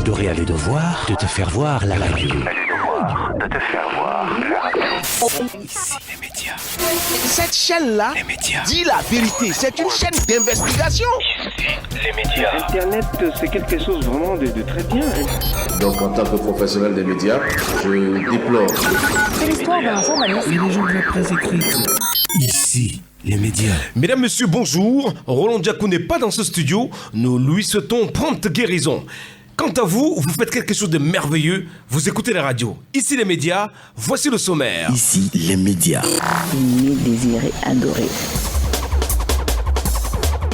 de réaliser le devoir de te faire voir la radio. De te faire voir la radio. Ici les médias. Cette chaîne-là dit la vérité. C'est une chaîne d'investigation. Ici les médias. Internet, c'est quelque chose vraiment de très bien. Donc en tant que professionnel des médias, je déplore. C'est l'histoire d'un journaliste. Et les gens de la presse écrite. Ici les médias. Mesdames, Messieurs, bonjour. Roland Djacou n'est pas dans ce studio. Nous lui souhaitons prompte guérison. Quant à vous, vous faites quelque chose de merveilleux. Vous écoutez la radio. Ici les médias, voici le sommaire. Ici les médias. Aimé, désiré, adoré.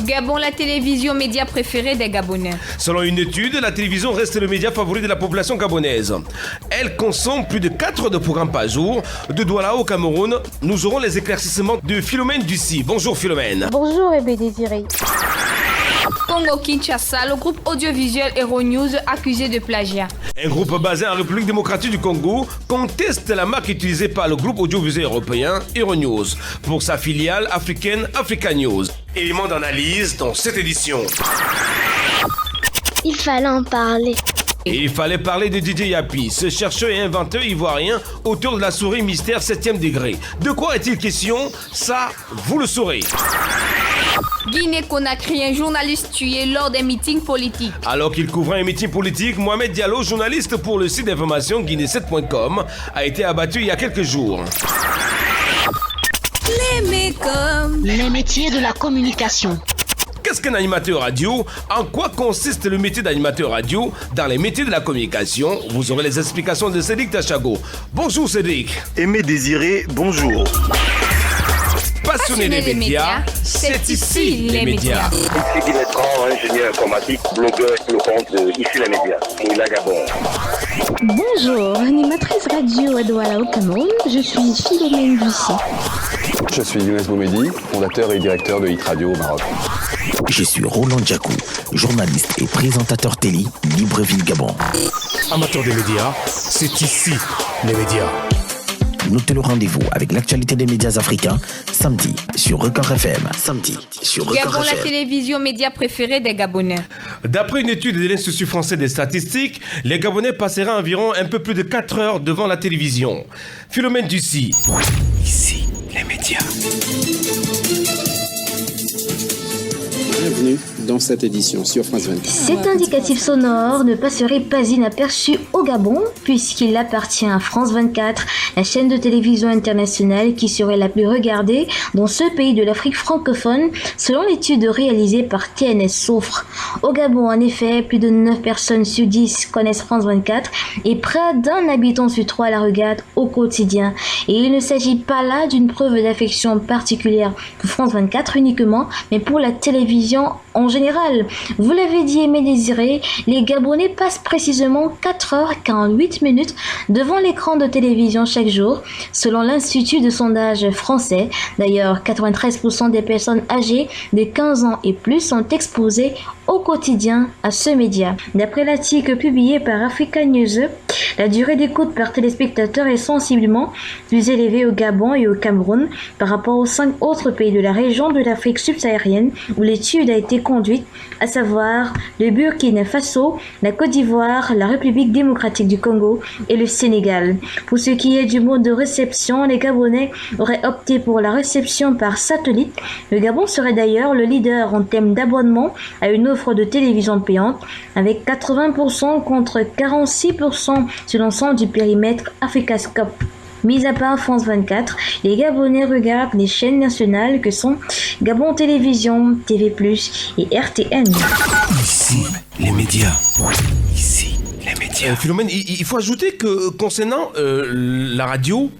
Gabon, la télévision média préférée des Gabonais. Selon une étude, la télévision reste le média favori de la population gabonaise. Elle consomme plus de 4 heures de programme par jour. De Douala au Cameroun, nous aurons les éclaircissements de Philomène Ducy. Bonjour Philomène. Bonjour Aimé Désiré. Congo-Kinshasa, le groupe audiovisuel Euronews accusé de plagiat. Un groupe basé en République démocratique du Congo conteste la marque utilisée par le groupe audiovisuel européen Euronews pour sa filiale africaine Africa News. Élément d'analyse dans cette édition. Il fallait en parler. Et il fallait parler de Didier Yapi, ce chercheur et inventeur ivoirien, auteur de la souris mystère 7e degré. De quoi est-il question? Ça, vous le saurez. Guinée-Conakry, un journaliste tué lors des meetings politiques. Alors qu'il couvrait un meeting politique, Mohamed Diallo, journaliste pour le site d'information guinée7.com, a été abattu il y a quelques jours. Les métiers de la communication. Qu'est-ce qu'un animateur radio? En quoi consiste le métier d'animateur radio? Dans les métiers de la communication, vous aurez les explications de Cédric Tachago. Bonjour Cédric. Aimé Désiré, bonjour. Passionné des médias, c'est ici les médias. Ici Dimitran, ingénieur informatique, blogueur pour le compte de Ici les médias. Moula Gabon. Bonjour, animatrice radio à Douala au Cameroun, je suis Philomène Ducy. Je suis Younes Boumedi, fondateur et directeur de Hit Radio au Maroc. Je suis Roland Djacou, journaliste et présentateur télé, Libreville, Gabon. Amateurs des médias, c'est ici les médias. Notez le rendez-vous avec l'actualité des médias africains, samedi sur Record FM. Gabon, la télévision média préférée des Gabonais. D'après une étude de l'Institut français des statistiques, les Gabonais passeraient environ un peu plus de 4 heures devant la télévision. Philomène Ducy. Ici les médias. Bienvenue dans cette édition sur France 24. Cet indicatif sonore ne passerait pas inaperçu au Gabon, puisqu'il appartient à France 24, la chaîne de télévision internationale qui serait la plus regardée dans ce pays de l'Afrique francophone, selon l'étude réalisée par TNS Soufre. Au Gabon, en effet, plus de 9 personnes sur 10 connaissent France 24 et près d'un habitant sur 3 la regarde au quotidien. Et il ne s'agit pas là d'une preuve d'affection particulière pour France 24 uniquement, mais pour la télévision en général. Vous l'avez dit, Aimé Désiré, les Gabonais passent précisément 4h48 devant l'écran de télévision chaque jour, selon l'Institut de sondage français. D'ailleurs, 93% des personnes âgées de 15 ans et plus sont exposées au quotidien à ce média. D'après l'article publié par Africa News, la durée d'écoute par téléspectateur est sensiblement plus élevée au Gabon et au Cameroun par rapport aux 5 autres pays de la région de l'Afrique subsaharienne où l'étude a été conduite, à savoir le Burkina Faso, la Côte d'Ivoire, la République démocratique du Congo et le Sénégal. Pour ce qui est du mode de réception, les Gabonais auraient opté pour la réception par satellite. Le Gabon serait d'ailleurs le leader en termes d'abonnement à une offre de télévision payante, avec 80% contre 46% sur l'ensemble du périmètre Africascope. Mis à part France 24, les Gabonais regardent les chaînes nationales que sont Gabon Télévision, TV+, et RTN. Ici les médias. Ici les médias. Philomène, il faut ajouter que concernant la radio,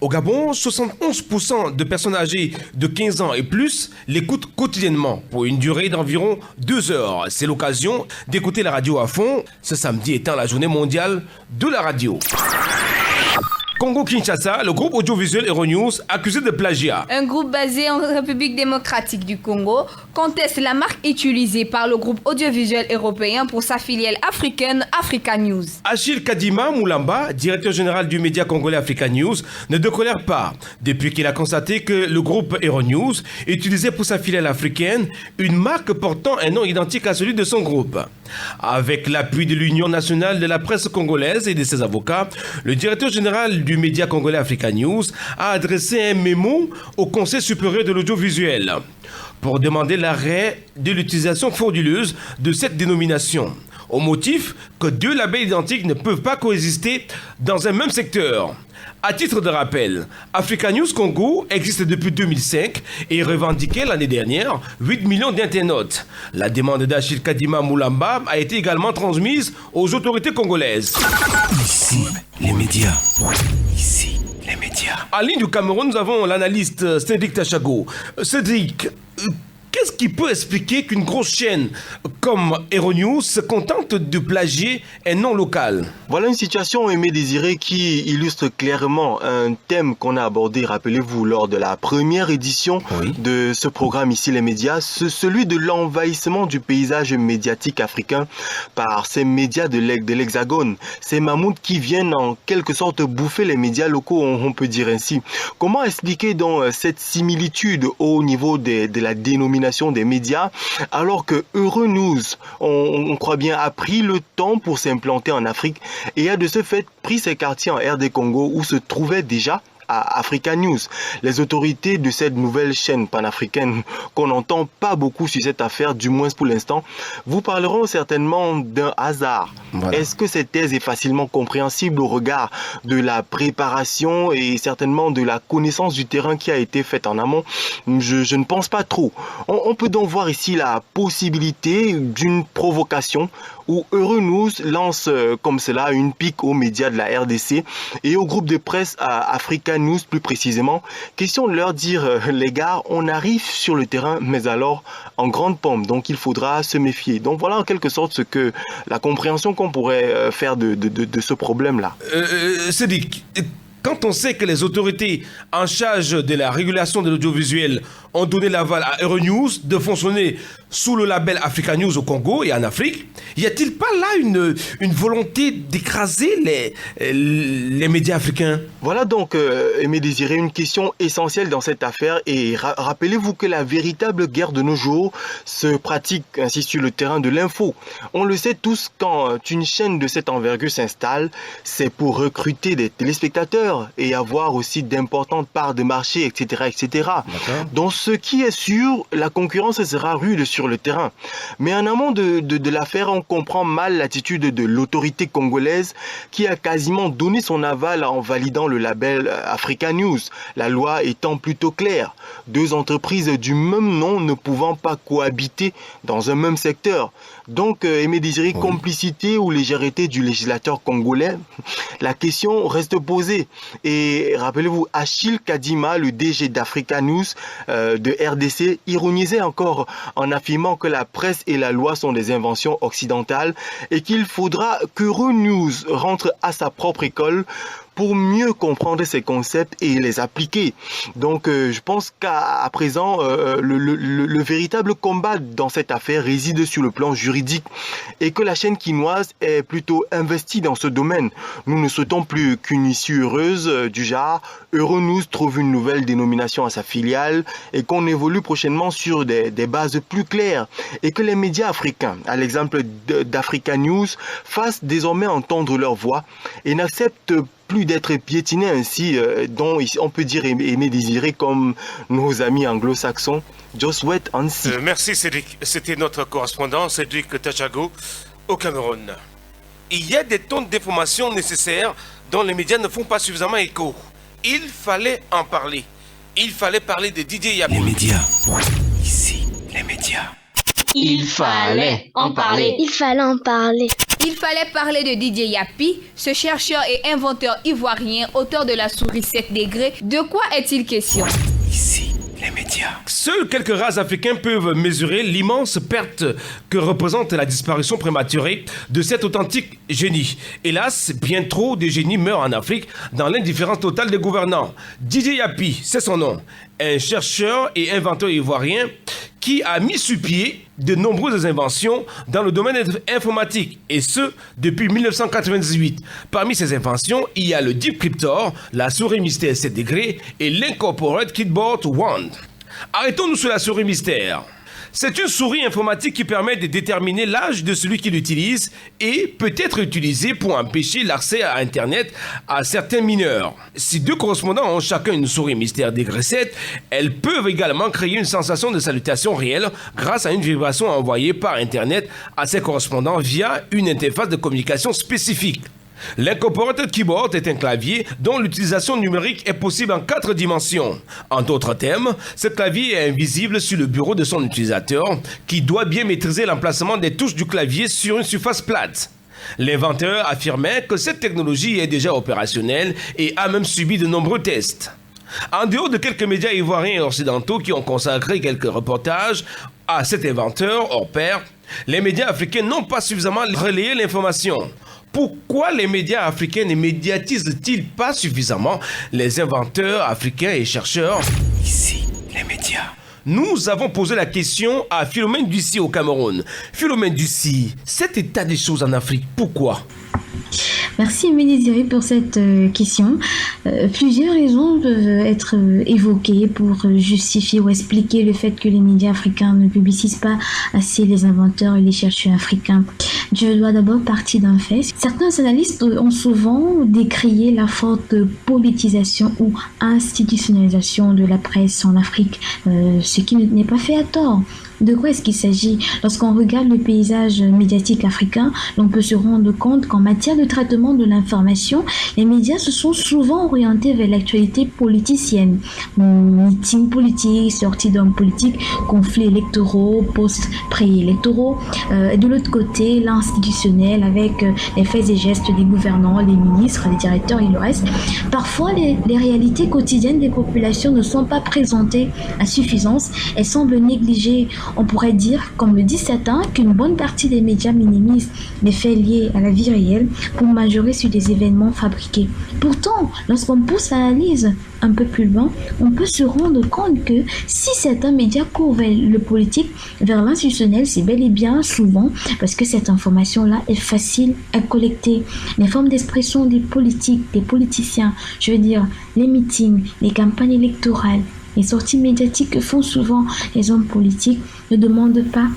au Gabon, 71% de personnes âgées de 15 ans et plus l'écoutent quotidiennement pour une durée d'environ 2 heures. C'est l'occasion d'écouter la radio à fond, ce samedi étant la journée mondiale de la radio. Congo-Kinshasa, le groupe audiovisuel Euronews, accusé de plagiat. Un groupe basé en République démocratique du Congo conteste la marque utilisée par le groupe audiovisuel européen pour sa filiale africaine Africa News. Achille Kadima Moulamba, directeur général du média congolais Africa News, ne décolère pas depuis qu'il a constaté que le groupe Euronews utilisait pour sa filiale africaine une marque portant un nom identique à celui de son groupe. Avec l'appui de l'Union nationale de la presse congolaise et de ses avocats, le directeur général du média congolais Africa News a adressé un mémo au Conseil supérieur de l'audiovisuel pour demander l'arrêt de l'utilisation frauduleuse de cette dénomination, au motif que deux labels identiques ne peuvent pas coexister dans un même secteur. À titre de rappel, Africa News Congo existe depuis 2005 et revendiquait l'année dernière 8 millions d'internautes. La demande d'Achille Kadima Moulamba a été également transmise aux autorités congolaises. Ici, les médias. Ici, les médias. En ligne du Cameroun, nous avons l'analyste Cédric Tachago. Cédric, qu'est-ce qui peut expliquer qu'une grosse chaîne comme Euronews se contente de plagier un nom local? Voilà une situation, Aimé Désiré, qui illustre clairement un thème qu'on a abordé, rappelez-vous, lors de la première édition de ce programme Ici les médias, celui de l'envahissement du paysage médiatique africain par ces médias de l'Hexagone, ces mammouths qui viennent en quelque sorte bouffer les médias locaux, on peut dire ainsi. Comment expliquer donc cette similitude au niveau de la dénomination des médias, alors que Euronews, on croit bien, a pris le temps pour s'implanter en Afrique et a de ce fait pris ses quartiers en RD Congo où se trouvait déjà à Africa News. Les autorités de cette nouvelle chaîne panafricaine qu'on n'entend pas beaucoup sur cette affaire, du moins pour l'instant, vous parleront certainement d'un hasard. Voilà. Est-ce que cette thèse est facilement compréhensible au regard de la préparation et certainement de la connaissance du terrain qui a été faite en amont? Je ne pense pas trop. On peut donc voir ici la possibilité d'une provocation où Euronews lance comme cela une pique aux médias de la RDC et au groupe de presse Africa News plus précisément. Question de leur dire, les gars, on arrive sur le terrain, mais alors en grande pompe, donc il faudra se méfier. Donc voilà en quelque sorte ce que la compréhension qu'on pourrait faire de ce problème-là. Cédric, quand on sait que les autorités en charge de la régulation de l'audiovisuel ont donné l'aval à Euronews de fonctionner sous le label Africa News au Congo et en Afrique, y a-t-il pas là une volonté d'écraser les médias africains? Voilà donc, Aimé Désiré, une question essentielle dans cette affaire. Et rappelez-vous que la véritable guerre de nos jours se pratique ainsi sur le terrain de l'info. On le sait tous, quand une chaîne de cette envergure s'installe, c'est pour recruter des téléspectateurs et avoir aussi d'importantes parts de marché, etc. etc. Donc ce qui est sûr, la concurrence sera rude sur le terrain. Mais en amont de l'affaire, on comprend mal l'attitude de l'autorité congolaise qui a quasiment donné son aval en validant le label Africa News, la loi étant plutôt claire. Deux entreprises du même nom ne pouvant pas cohabiter dans un même secteur. Donc, Aimé Désiré, complicité ou légèreté du législateur congolais? La question reste posée. Et rappelez-vous, Achille Kadima, le DG d'Africa News de RDC, ironisait encore en affirmant que la presse et la loi sont des inventions occidentales et qu'il faudra que Euronews rentre à sa propre école pour mieux comprendre ces concepts et les appliquer. Donc je pense qu'à présent, le véritable combat dans cette affaire réside sur le plan juridique et que la chaîne quinoise est plutôt investie dans ce domaine. Nous ne souhaitons plus qu'une issue heureuse du genre Euronews trouve une nouvelle dénomination à sa filiale et qu'on évolue prochainement sur des bases plus claires et que les médias africains, à l'exemple d'Africa News, fassent désormais entendre leur voix et n'acceptent plus d'être piétinés ainsi, dont on peut dire Aimé Désiré comme nos amis anglo-saxons. Josué Ansi. Merci Cédric. C'était notre correspondant Cédric Tachago au Cameroun. Il y a des tonnes d'informations nécessaires dont les médias ne font pas suffisamment écho. Il fallait en parler. Il fallait parler de Didier Yapi. Les médias. Ici, les médias. Il fallait en parler. Il fallait en parler. Il fallait parler de Didier Yapi, ce chercheur et inventeur ivoirien, auteur de la souris 7 degrés. De quoi est-il question? Ici, les médias. Seuls quelques races africains peuvent mesurer l'immense perte que représente la disparition prématurée de cet authentique génie. Hélas, bien trop de génies meurent en Afrique dans l'indifférence totale des gouvernants. Didier Yapi, c'est son nom, un chercheur et inventeur ivoirien qui a mis sur pied de nombreuses inventions dans le domaine informatique, et ce, depuis 1998. Parmi ces inventions, il y a le Deep Cryptor, la souris mystère 7 degrés et l'Incorporated Keyboard Wand. Arrêtons-nous sur la souris mystère. C'est une souris informatique qui permet de déterminer l'âge de celui qui l'utilise et peut être utilisée pour empêcher l'accès à Internet à certains mineurs. Si deux correspondants ont chacun une souris mystère degré 7, elles peuvent également créer une sensation de salutation réelle grâce à une vibration envoyée par Internet à ces correspondants via une interface de communication spécifique. L'Incorporated Keyboard est un clavier dont l'utilisation numérique est possible en 4 dimensions. En d'autres termes, ce clavier est invisible sur le bureau de son utilisateur qui doit bien maîtriser l'emplacement des touches du clavier sur une surface plate. L'inventeur affirmait que cette technologie est déjà opérationnelle et a même subi de nombreux tests. En dehors de quelques médias ivoiriens et occidentaux qui ont consacré quelques reportages à cet inventeur hors pair, les médias africains n'ont pas suffisamment relayé l'information. Pourquoi les médias africains ne médiatisent-ils pas suffisamment les inventeurs africains et chercheurs? Ici, les médias. Nous avons posé la question à Philomène Ducy au Cameroun. Philomène Ducy, cet état des choses en Afrique, pourquoi? Merci Émilie Désiré pour cette question. Plusieurs raisons peuvent être évoquées pour justifier ou expliquer le fait que les médias africains ne publicisent pas assez les inventeurs et les chercheurs africains. Je dois d'abord partir d'un fait. Certains analystes ont souvent décrié la forte politisation ou institutionnalisation de la presse en Afrique, ce qui n'est pas fait à tort. De quoi est-ce qu'il s'agit? Lorsqu'on regarde le paysage médiatique africain, l'on peut se rendre compte qu'en matière de traitement de l'information, les médias se sont souvent orientés vers l'actualité politicienne. Meetings politiques, sorties d'hommes politiques, conflits électoraux, postes préélectoraux. De l'autre côté, l'institutionnel avec les faits et gestes des gouvernants, les ministres, les directeurs et le reste. Parfois, les réalités quotidiennes des populations ne sont pas présentées à suffisance. Elles semblent négligées. On pourrait dire, comme le dit certains, qu'une bonne partie des médias minimisent les faits liés à la vie réelle pour majorer sur des événements fabriqués. Pourtant, lorsqu'on pousse l'analyse un peu plus loin, on peut se rendre compte que si certains médias courent vers le politique, vers l'institutionnel, c'est bel et bien souvent parce que cette information-là est facile à collecter. Les formes d'expression des politiques, des politiciens, je veux dire les meetings, les campagnes électorales, les sorties médiatiques que font souvent les hommes politiques ne demandent pas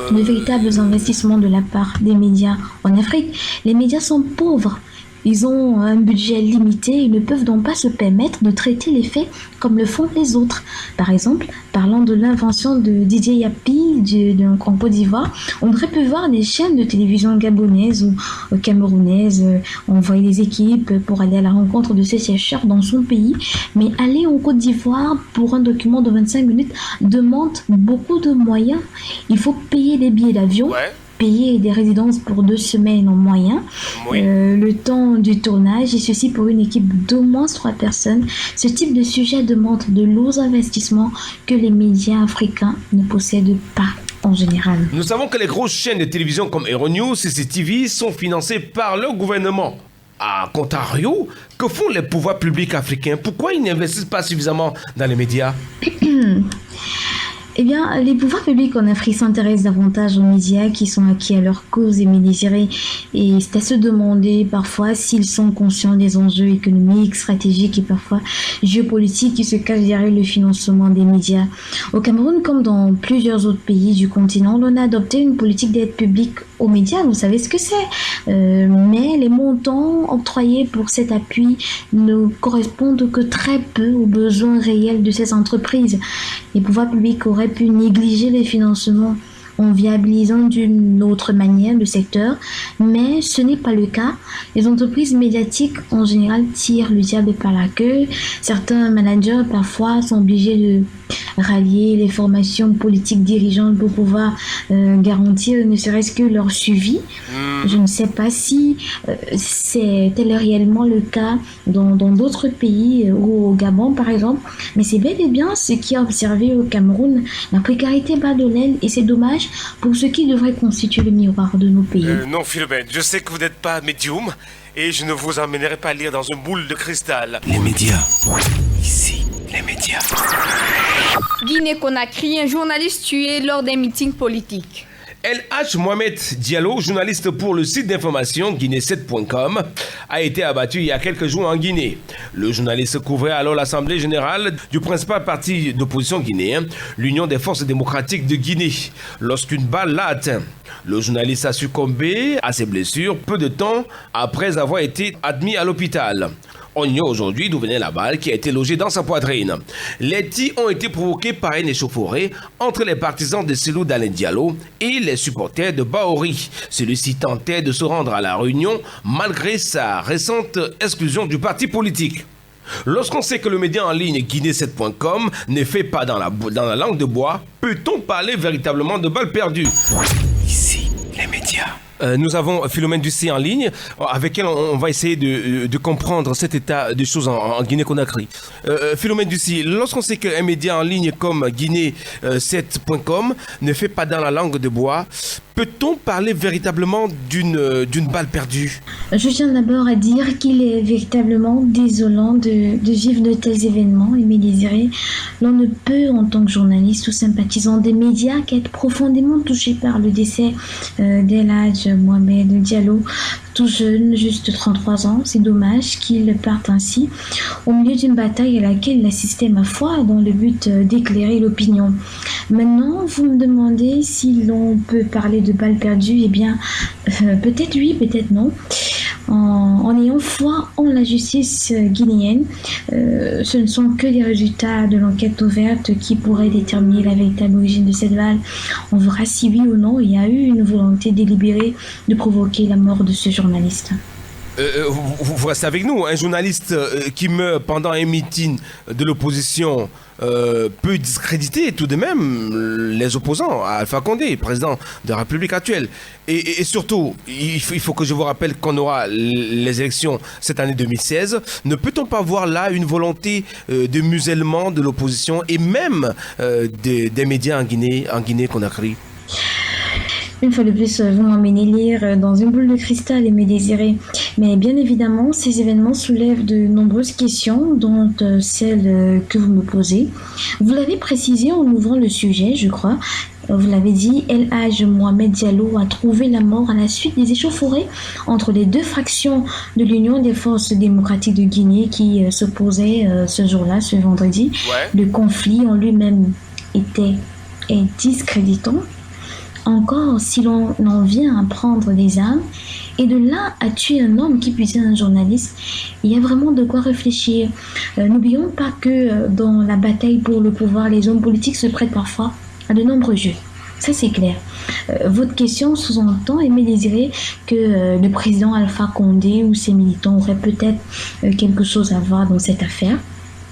de véritables investissements de la part des médias. En Afrique, les médias sont pauvres. Ils ont un budget limité et ne peuvent donc pas se permettre de traiter les faits comme le font les autres. Par exemple, parlant de l'invention de Didier Yapi en Côte d'Ivoire, on aurait pu voir des chaînes de télévision gabonaises ou camerounaises envoyer des équipes pour aller à la rencontre de ces chercheurs dans son pays. Mais aller en Côte d'Ivoire pour un document de 25 minutes demande beaucoup de moyens. Il faut payer des billets d'avion. Payer des résidences pour 2 semaines en moyen, le temps du tournage, et ceci pour une équipe d'au moins 3 personnes. Ce type de sujet demande de lourds investissements que les médias africains ne possèdent pas en général. Nous savons que les grosses chaînes de télévision comme Euronews, CCTV sont financées par leur gouvernement. À contrario, que font les pouvoirs publics africains? Pourquoi ils n'investissent pas suffisamment dans les médias? Eh bien, les pouvoirs publics en Afrique s'intéressent davantage aux médias qui sont acquis à leur cause et désirés. Et c'est à se demander parfois s'ils sont conscients des enjeux économiques, stratégiques et parfois géopolitiques qui se cachent derrière le financement des médias. Au Cameroun, comme dans plusieurs autres pays du continent, on a adopté une politique d'aide publique aux médias. Vous savez ce que c'est. Mais les montants octroyés pour cet appui ne correspondent que très peu aux besoins réels de ces entreprises. Les pouvoirs publics auraient pu négliger les financements en viabilisant d'une autre manière le secteur, mais ce n'est pas le cas. Les entreprises médiatiques en général tirent le diable par la queue. Certains managers parfois sont obligés de rallier les formations politiques dirigeantes pour pouvoir garantir ne serait-ce que leur suivi. Je ne sais pas si c'est tel réellement le cas dans d'autres pays ou au Gabon par exemple, mais c'est bel et bien ce qui est observé au Cameroun. La précarité bat de l'aile et c'est dommage pour ce qui devrait constituer le miroir de nos pays. Non, Philomène, je sais que vous n'êtes pas médium et je ne vous emmènerai pas lire dans une boule de cristal. Les médias. Ici, les médias. Guinée-Conakry, un journaliste tué lors d'un meeting politique. El-Hadj Mohamed Diallo, journaliste pour le site d'information guinée7.com, a été abattu il y a quelques jours en Guinée. Le journaliste couvrait alors l'Assemblée générale du principal parti d'opposition guinéen, l'Union des forces démocratiques de Guinée, lorsqu'une balle l'a atteint. Le journaliste a succombé à ses blessures peu de temps après avoir été admis à l'hôpital. On ignore aujourd'hui d'où venait la balle qui a été logée dans sa poitrine. Les tirs ont été provoqués par une échauffourée entre les partisans de Cellou Dalein Diallo et les supporters de Baori. Celui-ci tentait de se rendre à la réunion malgré sa récente exclusion du parti politique. Lorsqu'on sait que le média en ligne Guinée7.com n'est fait pas dans la langue de bois, peut-on parler véritablement de balles perdues ? Ici, les médias. Nous avons Philomène Ducé en ligne, avec elle on va essayer de comprendre cet état de choses en Guinée-Conakry. Philomène Ducé, lorsqu'on sait qu'un média en ligne comme Guinée7.com ne fait pas dans la langue de bois, peut-on parler véritablement d'une balle perdue ? Je tiens d'abord à dire qu'il est véritablement désolant de vivre de tels événements, Aimé Désiré. L'on ne peut, en tant que journaliste ou sympathisant des médias, qu'être profondément touché par le décès d'El-Hadj Mohamed Diallo, tout jeune, juste 33 ans. C'est dommage qu'il parte ainsi, au milieu d'une bataille à laquelle il assistait, ma foi, dans le but d'éclairer l'opinion. Maintenant, vous me demandez si l'on peut parler de balles perdues. Eh bien, peut-être oui, peut-être non. En ayant foi en la justice guinéenne, ce ne sont que les résultats de l'enquête ouverte qui pourraient déterminer la véritable origine de cette balle. On verra si oui ou non il y a eu une volonté délibérée de provoquer la mort de ce journaliste. Vous restez avec nous. Un journaliste qui meurt pendant un meeting de l'opposition peut discréditer tout de même les opposants à Alpha Condé, président de la République actuelle. Et surtout, il faut que je vous rappelle qu'on aura les élections cette année 2016. Ne peut-on pas voir là une volonté de musellement de l'opposition et même des médias en Guinée-Conakry ? Une fois de plus, vous m'emmenez lire dans une boule de cristal et me désirer. Mais bien évidemment, ces événements soulèvent de nombreuses questions, dont celle que vous me posez. Vous l'avez précisé en ouvrant le sujet, je crois. Vous l'avez dit, El-Hadj Mohamed Diallo a trouvé la mort à la suite des échauffourées entre les deux fractions de l'Union des forces démocratiques de Guinée qui s'opposaient ce jour-là, ce vendredi. Ouais. Le conflit en lui-même est discréditant. Encore, si l'on en vient à prendre des armes et de là à tuer un homme qui puisse être un journaliste, il y a vraiment de quoi réfléchir. N'oublions pas que dans la bataille pour le pouvoir, les hommes politiques se prêtent parfois à de nombreux jeux. Ça, c'est clair. Votre question sous-entend, Aimé Désiré, que le président Alpha Condé ou ses militants auraient peut-être quelque chose à voir dans cette affaire.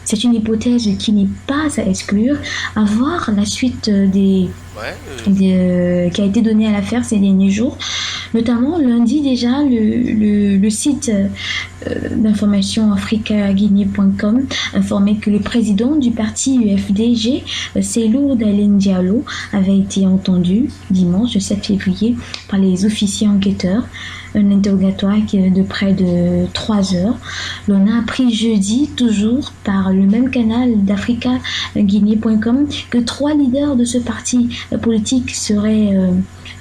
C'est une hypothèse qui n'est pas à exclure. À voir la suite qui a été donnée à l'affaire ces derniers jours. Notamment, lundi déjà, le site d'information africaguinée.com informait que le président du parti UFDG, Cellou Dalein Diallo, avait été entendu dimanche 7 février par les officiers enquêteurs. Un interrogatoire de près de 3 heures. L'on a appris jeudi, toujours par le même canal d'africaguinée.com, que 3 leaders de ce parti politique seraient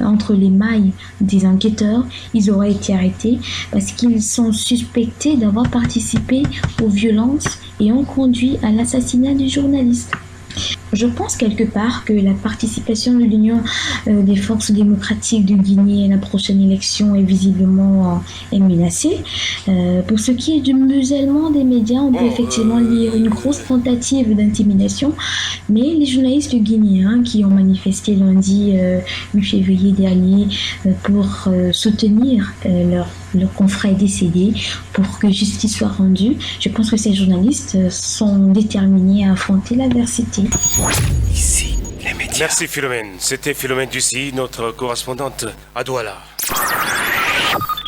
entre les mailles des enquêteurs. Ils auraient été arrêtés parce qu'ils sont suspectés d'avoir participé aux violences et ont conduit à l'assassinat du journaliste. Je pense quelque part que la participation de l'Union des forces démocratiques de Guinée à la prochaine élection est visiblement menacée. Pour ce qui est du musellement des médias, on peut effectivement lire une grosse tentative d'intimidation, mais les journalistes guinéens qui ont manifesté lundi 8 février dernier pour soutenir leur confrère décédé, pour que justice soit rendue, je pense que ces journalistes sont déterminés à affronter l'adversité. Ici, les médias. Merci Philomène. C'était Philomène Ducy, notre correspondante à Douala.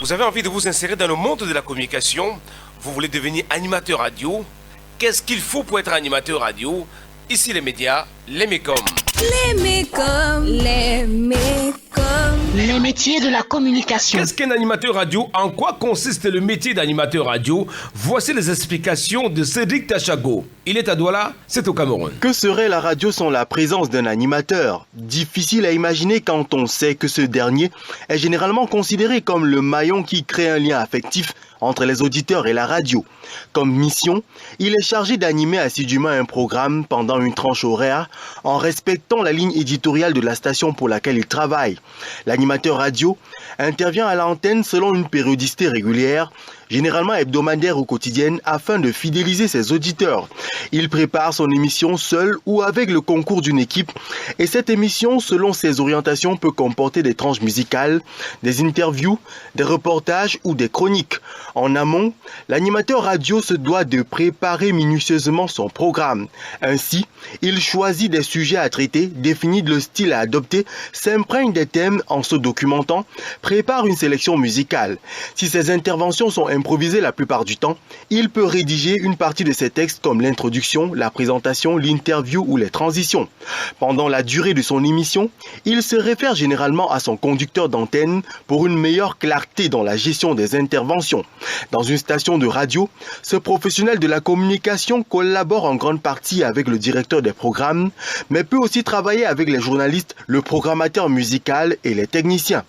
Vous avez envie de vous insérer dans le monde de la communication? Vous voulez devenir animateur radio? Qu'est-ce qu'il faut pour être animateur radio? Ici les médias, les MECOM. Les MECOM, les MECOM. Les métiers de la communication. Qu'est-ce qu'un animateur radio? En quoi consiste le métier d'animateur radio? Voici les explications de Cédric Tachago. Il est à Douala, c'est au Cameroun. Que serait la radio sans la présence d'un animateur? Difficile à imaginer quand on sait que ce dernier est généralement considéré comme le maillon qui crée un lien affectif entre les auditeurs et la radio. Comme mission, il est chargé d'animer assidûment un programme pendant une tranche horaire en respectant la ligne éditoriale de la station pour laquelle il travaille. L'animateur radio intervient à l'antenne selon une périodicité régulière, généralement hebdomadaire ou quotidienne, afin de fidéliser ses auditeurs. Il prépare son émission seul ou avec le concours d'une équipe, et cette émission, selon ses orientations, peut comporter des tranches musicales, des interviews, des reportages ou des chroniques. En amont, l'animateur radio se doit de préparer minutieusement son programme. Ainsi, il choisit des sujets à traiter, définit le style à adopter, s'imprègne des thèmes en se documentant, prépare une sélection musicale. Si ses interventions sont improvisées la plupart du temps, il peut rédiger une partie de ses textes comme l'introduction, la présentation, l'interview ou les transitions. Pendant la durée de son émission, il se réfère généralement à son conducteur d'antenne pour une meilleure clarté dans la gestion des interventions. Dans une station de radio, ce professionnel de la communication collabore en grande partie avec le directeur des programmes, mais peut aussi travailler avec les journalistes, le programmateur musical et les techniciens.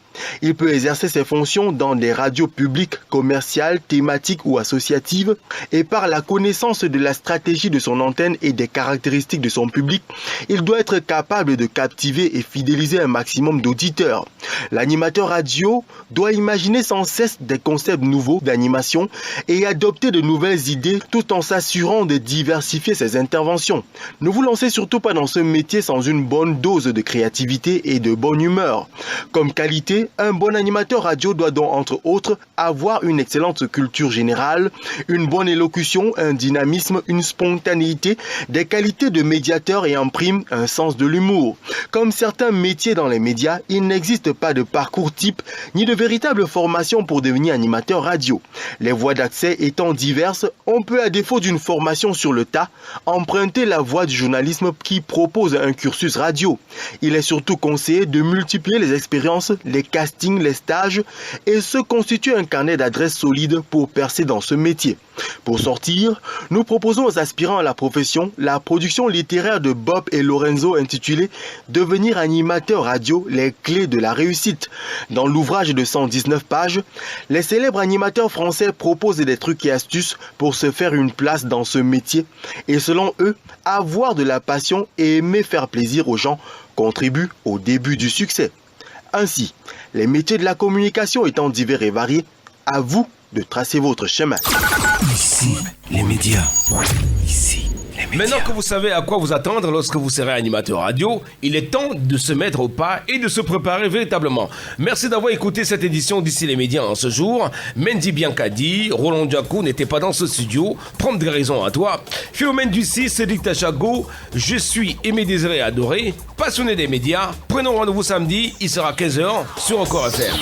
Il peut exercer ses fonctions dans des radios publiques, commerciales, thématiques ou associatives, et par la connaissance de la stratégie de son antenne et des caractéristiques de son public, il doit être capable de captiver et fidéliser un maximum d'auditeurs. L'animateur radio doit imaginer sans cesse des concepts nouveaux d'animation et adopter de nouvelles idées tout en s'assurant de diversifier ses interventions. Ne vous lancez surtout pas dans ce métier sans une bonne dose de créativité et de bonne humeur. Comme qualité, un bon animateur radio doit donc, entre autres, avoir une excellente culture générale, une bonne élocution, un dynamisme, une spontanéité, des qualités de médiateur et en prime, un sens de l'humour. Comme certains métiers dans les médias, il n'existe pas de parcours type, ni de véritable formation pour devenir animateur radio. Les voies d'accès étant diverses, on peut, à défaut d'une formation sur le tas, emprunter la voie du journalisme qui propose un cursus radio. Il est surtout conseillé de multiplier les expériences, les castings, les stages et se constituer un carnet d'adresses solide pour percer dans ce métier. Pour sortir, nous proposons aux aspirants à la profession la production littéraire de Bob et Lorenzo intitulée « Devenir animateur radio, les clés de la réussite ». Dans l'ouvrage de 119 pages, les célèbres animateurs français proposent des trucs et astuces pour se faire une place dans ce métier et selon eux, avoir de la passion et aimer faire plaisir aux gens contribue au début du succès. Ainsi, les métiers de la communication étant divers et variés, à vous de tracer votre chemin. Ici, les médias. Ici, les médias. Maintenant que vous savez à quoi vous attendre lorsque vous serez animateur radio, il est temps de se mettre au pas et de se préparer véritablement. Merci d'avoir écouté cette édition d'Ici les médias en ce jour. Mendy Biancadi, Roland Diakou n'était pas dans ce studio. Prendre des raisons à toi. Philomène Ducy, Cédric Tachago, je suis Aimé Désiré Adoré, passionné des médias. Prenons rendez-vous samedi, il sera 15h sur Encore FM.